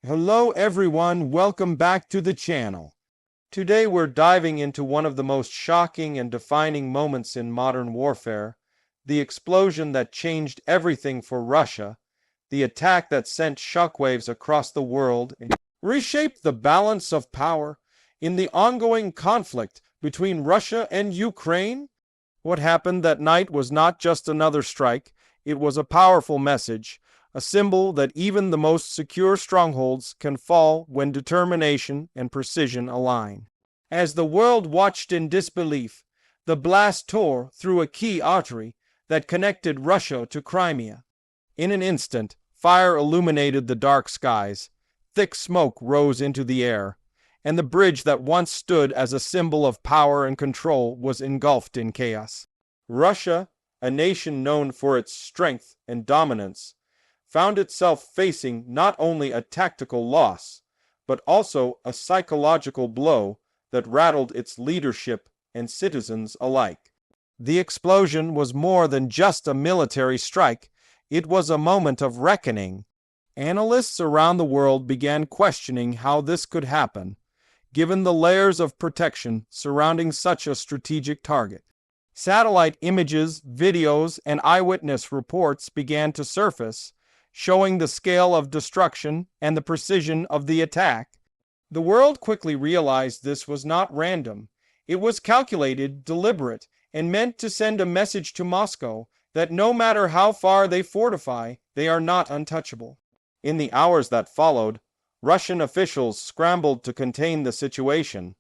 Hello everyone, welcome back to the channel. Today we're diving into one of the most shocking and defining moments in modern warfare, the explosion that changed everything for Russia, the attack that sent shockwaves across the world and reshaped the balance of power in the ongoing conflict between Russia and Ukraine. What happened that night was not just another strike, it was a powerful message, a symbol that even the most secure strongholds can fall when determination and precision align. As the world watched in disbelief, the blast tore through a key artery that connected Russia to Crimea. In an instant, fire illuminated the dark skies, thick smoke rose into the air, and the bridge that once stood as a symbol of power and control was engulfed in chaos. Russia, a nation known for its strength and dominance, found itself facing not only a tactical loss, but also a psychological blow that rattled its leadership and citizens alike. The explosion was more than just a military strike, it was a moment of reckoning. Analysts around the world began questioning how this could happen, given the layers of protection surrounding such a strategic target. Satellite images, videos, and eyewitness reports began to surface, showing the scale of destruction and the precision of the attack. The world quickly realized this was not random. It was calculated, deliberate, and meant to send a message to Moscow that no matter how far they fortify, they are not untouchable. In the hours that followed, Russian officials scrambled to contain the situation.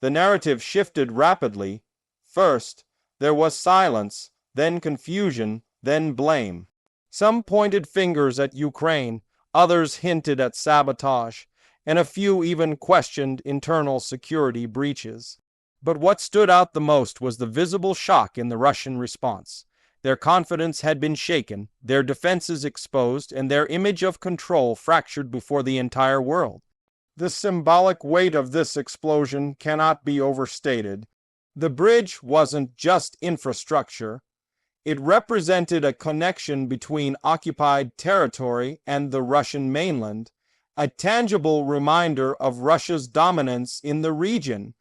The narrative shifted rapidly. First, there was silence, then confusion, then blame. Some pointed fingers at Ukraine, others hinted at sabotage, and a few even questioned internal security breaches. But what stood out the most was the visible shock in the Russian response. Their confidence had been shaken, their defenses exposed, and their image of control fractured before the entire world. The symbolic weight of this explosion cannot be overstated. The bridge wasn't just infrastructure. It represented a connection between occupied territory and the Russian mainland, a tangible reminder of Russia's dominance in the region.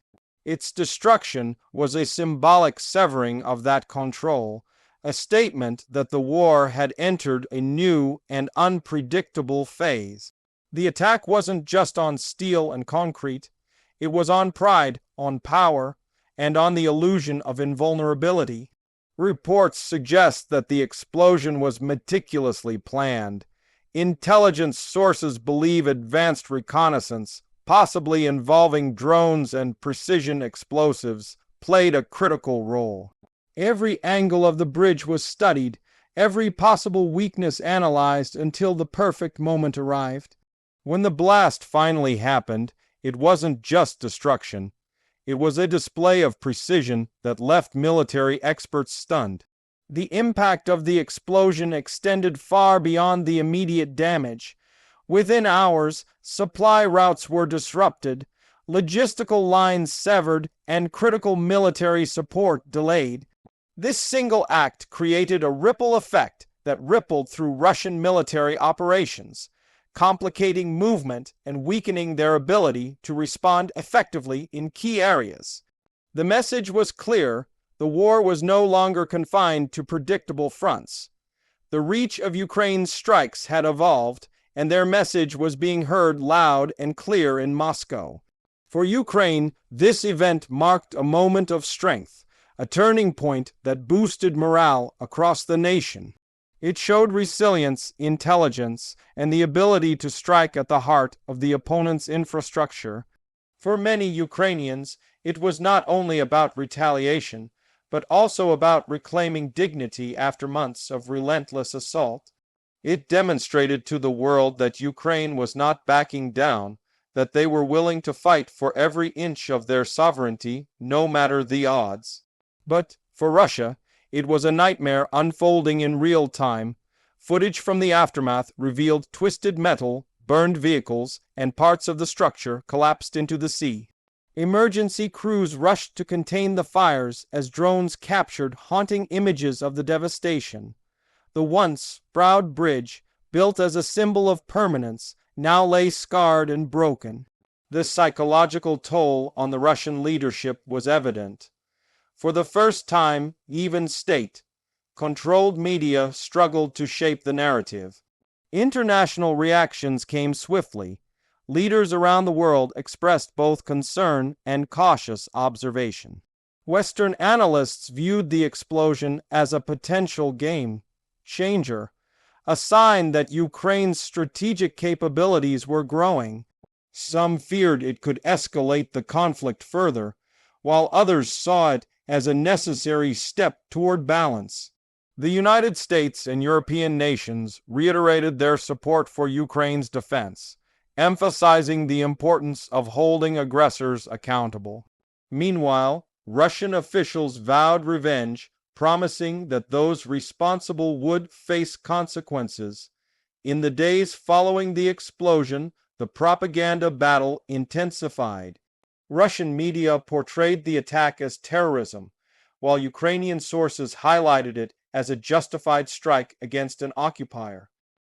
Its destruction was a symbolic severing of that control, a statement that the war had entered a new and unpredictable phase. The attack wasn't just on steel and concrete, it was on pride, on power, and on the illusion of invulnerability. Reports suggest that the explosion was meticulously planned. Intelligence sources believe advanced reconnaissance, possibly involving drones and precision explosives, played a critical role. Every angle of the bridge was studied, every possible weakness analyzed until the perfect moment arrived. When the blast finally happened, it wasn't just destruction. It was a display of precision that left military experts stunned. The impact of the explosion extended far beyond the immediate damage. Within hours, supply routes were disrupted, logistical lines severed, and critical military support delayed. This single act created a ripple effect that rippled through Russian military operations, complicating movement and weakening their ability to respond effectively in key areas. The message was clear: the war was no longer confined to predictable fronts. The reach of Ukraine's strikes had evolved, and their message was being heard loud and clear in Moscow. For Ukraine, this event marked a moment of strength, a turning point that boosted morale across the nation. It showed resilience, intelligence, and the ability to strike at the heart of the opponent's infrastructure. For many Ukrainians, it was not only about retaliation, but also about reclaiming dignity after months of relentless assault. It demonstrated to the world that Ukraine was not backing down, that they were willing to fight for every inch of their sovereignty, no matter the odds. But for Russia, it was a nightmare unfolding in real time. Footage from the aftermath revealed twisted metal, burned vehicles, and parts of the structure collapsed into the sea. Emergency crews rushed to contain the fires as drones captured haunting images of the devastation. The once proud bridge, built as a symbol of permanence, now lay scarred and broken. This psychological toll on the Russian leadership was evident. For the first time, even state-controlled media struggled to shape the narrative. International reactions came swiftly. Leaders around the world expressed both concern and cautious observation. Western analysts viewed the explosion as a potential game changer, a sign that Ukraine's strategic capabilities were growing. Some feared it could escalate the conflict further, while others saw it as a necessary step toward balance. The United States and European nations reiterated their support for Ukraine's defense, emphasizing the importance of holding aggressors accountable. Meanwhile, Russian officials vowed revenge, promising that those responsible would face consequences. In the days following the explosion, the propaganda battle intensified. Russian media portrayed the attack as terrorism, while Ukrainian sources highlighted it as a justified strike against an occupier.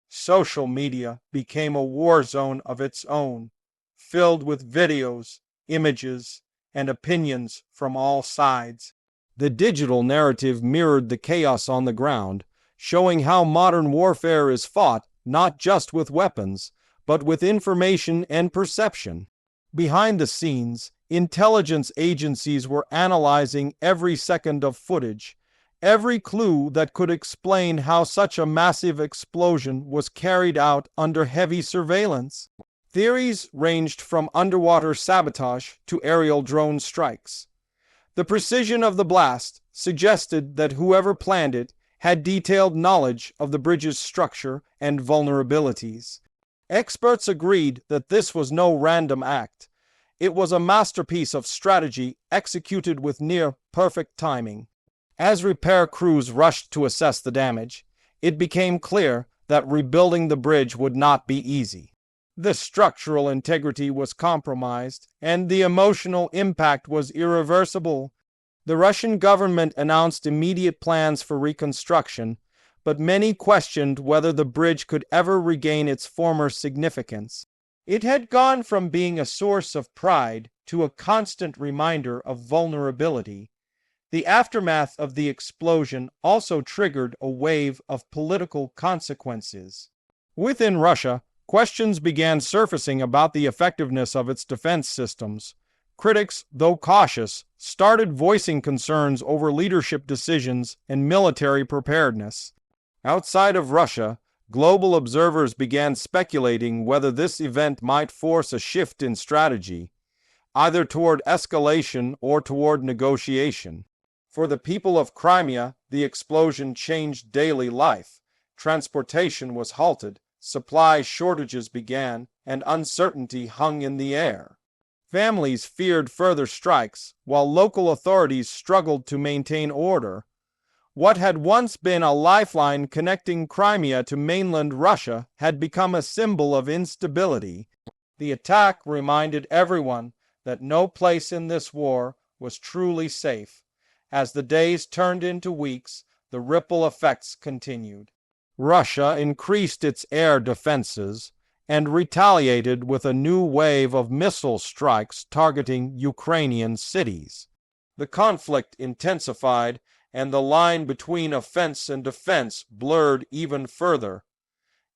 Social media became a war zone of its own, filled with videos, images, and opinions from all sides. The digital narrative mirrored the chaos on the ground, showing how modern warfare is fought not just with weapons, but with information and perception. Behind the scenes, intelligence agencies were analyzing every second of footage, every clue that could explain how such a massive explosion was carried out under heavy surveillance. Theories ranged from underwater sabotage to aerial drone strikes. The precision of the blast suggested that whoever planned it had detailed knowledge of the bridge's structure and vulnerabilities. Experts agreed that this was no random act. It was a masterpiece of strategy executed with near-perfect timing. As repair crews rushed to assess the damage, it became clear that rebuilding the bridge would not be easy. The structural integrity was compromised, and the emotional impact was irreversible. The Russian government announced immediate plans for reconstruction, but many questioned whether the bridge could ever regain its former significance. It had gone from being a source of pride to a constant reminder of vulnerability. The aftermath of the explosion also triggered a wave of political consequences. Within Russia, questions began surfacing about the effectiveness of its defense systems. Critics, though cautious, started voicing concerns over leadership decisions and military preparedness. Outside of Russia, global observers began speculating whether this event might force a shift in strategy, either toward escalation or toward negotiation. For the people of Crimea, the explosion changed daily life. Transportation was halted, supply shortages began, and uncertainty hung in the air. Families feared further strikes, while local authorities struggled to maintain order. What had once been a lifeline connecting Crimea to mainland Russia had become a symbol of instability. The attack reminded everyone that no place in this war was truly safe. As the days turned into weeks, the ripple effects continued. Russia increased its air defenses and retaliated with a new wave of missile strikes targeting Ukrainian cities. The conflict intensified, and the line between offense and defense blurred even further.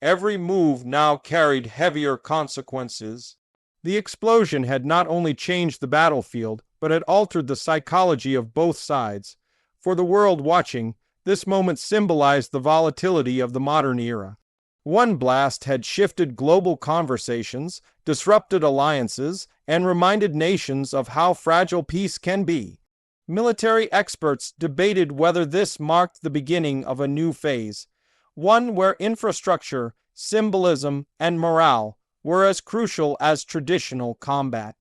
Every move now carried heavier consequences. The explosion had not only changed the battlefield, but had altered the psychology of both sides. For the world watching, this moment symbolized the volatility of the modern era. One blast had shifted global conversations, disrupted alliances, and reminded nations of how fragile peace can be. Military experts debated whether this marked the beginning of a new phase, one where infrastructure, symbolism, and morale were as crucial as traditional combat.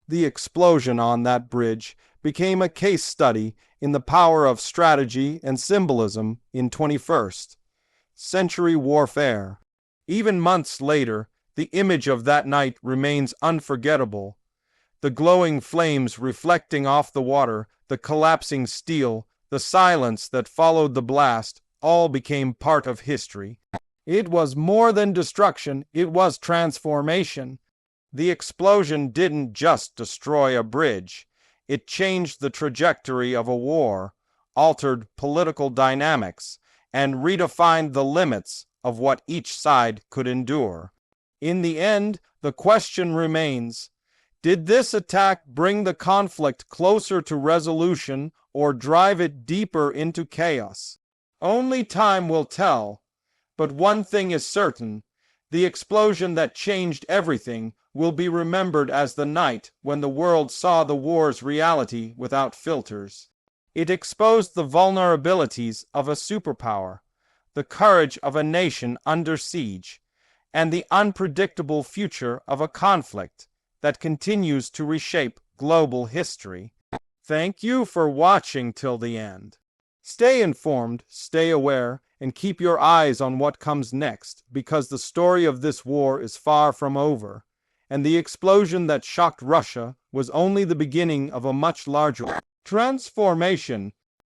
The explosion on that bridge became a case study in the power of strategy and symbolism in 21st century warfare. Even months later, the image of that night remains unforgettable. The glowing flames reflecting off the water, the collapsing steel, the silence that followed the blast, all became part of history. It was more than destruction, it was transformation. The explosion didn't just destroy a bridge, it changed the trajectory of a war, altered political dynamics, and redefined the limits of what each side could endure. In the end, the question remains, did this attack bring the conflict closer to resolution or drive it deeper into chaos? Only time will tell, but one thing is certain, the explosion that changed everything will be remembered as the night when the world saw the war's reality without filters. It exposed the vulnerabilities of a superpower, the courage of a nation under siege, and the unpredictable future of a conflict that continues to reshape global history. Thank you for watching till the end. Stay informed, stay aware, and keep your eyes on what comes next, because the story of this war is far from over, and the explosion that shocked Russia was only the beginning of a much larger transformation